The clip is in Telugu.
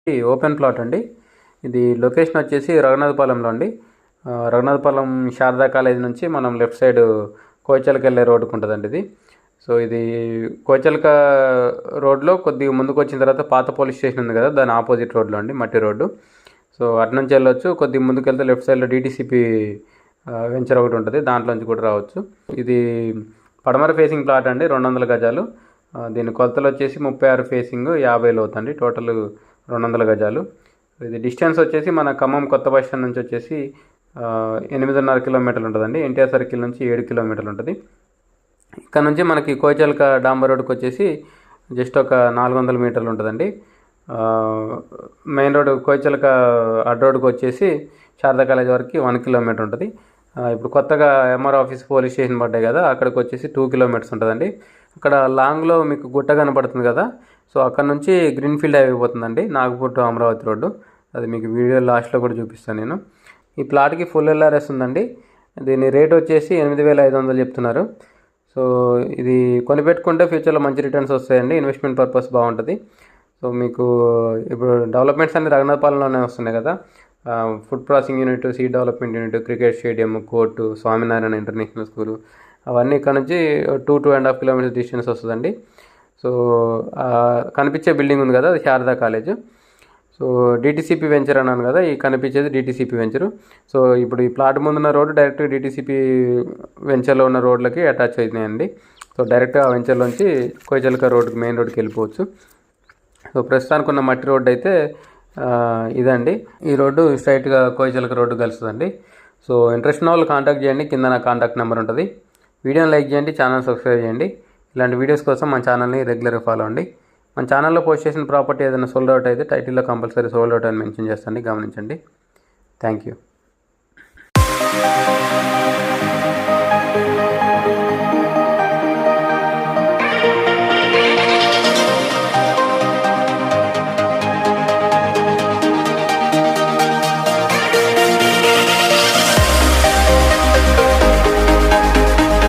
ఓపెన్ ప్లాట్ అండి. ఇది లొకేషన్ వచ్చేసి రఘునాథపాలెంలో అండి. రఘునాథపాలెం శారదా కాలేజ్ నుంచి మనం లెఫ్ట్ సైడ్ కోచలకి వెళ్ళే రోడ్డుకు ఉంటుందండి ఇది. సో ఇది కోచలక రోడ్లో కొద్దిగా ముందుకు వచ్చిన తర్వాత పాత పోలీస్ స్టేషన్ ఉంది కదా, దాని ఆపోజిట్ రోడ్లో అండి, మట్టి రోడ్డు. సో అటు నుంచి వెళ్ళొచ్చు. కొద్దిగా ముందుకు వెళ్తే లెఫ్ట్ సైడ్లో డిటీసీపీ వెంచర్ ఒకటి ఉంటుంది, దాంట్లోంచి కూడా రావచ్చు. ఇది పడమర ఫేసింగ్ ప్లాట్ అండి, 200 గజాలు. దీని కొలతలు వచ్చేసి 36 ఫేసింగ్ 50 అవుతుంది, టోటల్ 200 గజాలు. ఇది డిస్టెన్స్ వచ్చేసి మన ఖమ్మం కొత్త బస్ స్టాండ్ నుంచి వచ్చేసి 8.5 కిలోమీటర్లు ఉంటుందండి. ఎన్టీఆర్ సర్కిల్ నుంచి 7 కిలోమీటర్లు ఉంటుంది. ఇక్కడ నుంచి మనకి కోచలక డాంబర్ రోడ్కి వచ్చేసి జస్ట్ ఒక 400 మీటర్లు ఉంటుందండి. మెయిన్ రోడ్ కోచలక అడ్ రోడ్కి వచ్చేసి శారదా కాలేజ్ వరకు 1 కిలోమీటర్ ఉంటుంది. ఇప్పుడు కొత్తగా ఎంఆర్ ఆఫీస్ పోలీస్ స్టేషన్ పడ్డాయి కదా, అక్కడికి వచ్చేసి 2 కిలోమీటర్స్ ఉంటుందండి. అక్కడ లాంగ్లో మీకు గుట్ట కనపడుతుంది కదా, సో అక్కడ నుంచి గ్రీన్ఫీల్డ్ హైవే పోతుందండి, నాగపూర్ టు అమరావతి రోడ్డు. అది మీకు వీడియో లాస్ట్లో కూడా చూపిస్తాను నేను. ఈ ప్లాట్కి ఫుల్ ఎల్ఆర్ఎస్ ఉందండి. దీని రేట్ వచ్చేసి 8,500 చెప్తున్నారు. సో ఇది కొనిపెట్టుకుంటే ఫ్యూచర్లో మంచి రిటర్న్స్ వస్తాయండి, ఇన్వెస్ట్మెంట్ పర్పస్ బాగుంటుంది. సో మీకు ఇప్పుడు డెవలప్మెంట్స్ అన్ని రఘునాథపాలెంలోనే వస్తున్నాయి కదా, food processing unit, seed development unit, cricket stadium, court, Swaminarayan international school, అవన్నీ ఇక్కడ నుంచి 2.5 కిలోమీటర్స్ డిస్టెన్స్ వస్తుందండి. సో కనిపించే బిల్డింగ్ ఉంది కదా, అది Sharada college. So DTCP venture అన్నాను కదా, ఈ కనిపించేది డిటీసీపీ వెంచరు. సో ఇప్పుడు ఈ ప్లాట్ ముందున్న రోడ్డు డైరెక్ట్ డిటీసీపీ వెంచర్లో ఉన్న రోడ్లకి అటాచ్ అవుతున్నాయండి. సో డైరెక్ట్గా ఆ వెంచర్లోంచి కోచలక రోడ్డుకి, మెయిన్ రోడ్కి వెళ్ళిపోవచ్చు. సో ప్రస్తుతానికి ఉన్న మట్టి రోడ్డు అయితే ఇదండి. ఈ రోడ్డు స్ట్రైట్గా కోచలక రోడ్డు కలుస్తుందండి. సో ఇంట్రెస్ట్ ఉన్న వాళ్ళు కాంటాక్ట్ చేయండి, కింద నా కాంటాక్ట్ నెంబర్ ఉంటుంది. వీడియోని లైక్ చేయండి, ఛానల్ సబ్స్క్రైబ్ చేయండి. ఇలాంటి వీడియోస్ కోసం మన ఛానల్ని రెగ్యులర్గా ఫాలో అండి. మన ఛానల్లో పోస్ట్ చేసిన ప్రాపర్టీ ఏదైనా సోల్డ్ అవుట్ అయితే టైటిల్లో కంపల్సరీ సోల్డ్ అవుట్ అని మెన్షన్ చేస్తాండి, గమనించండి. Thank you.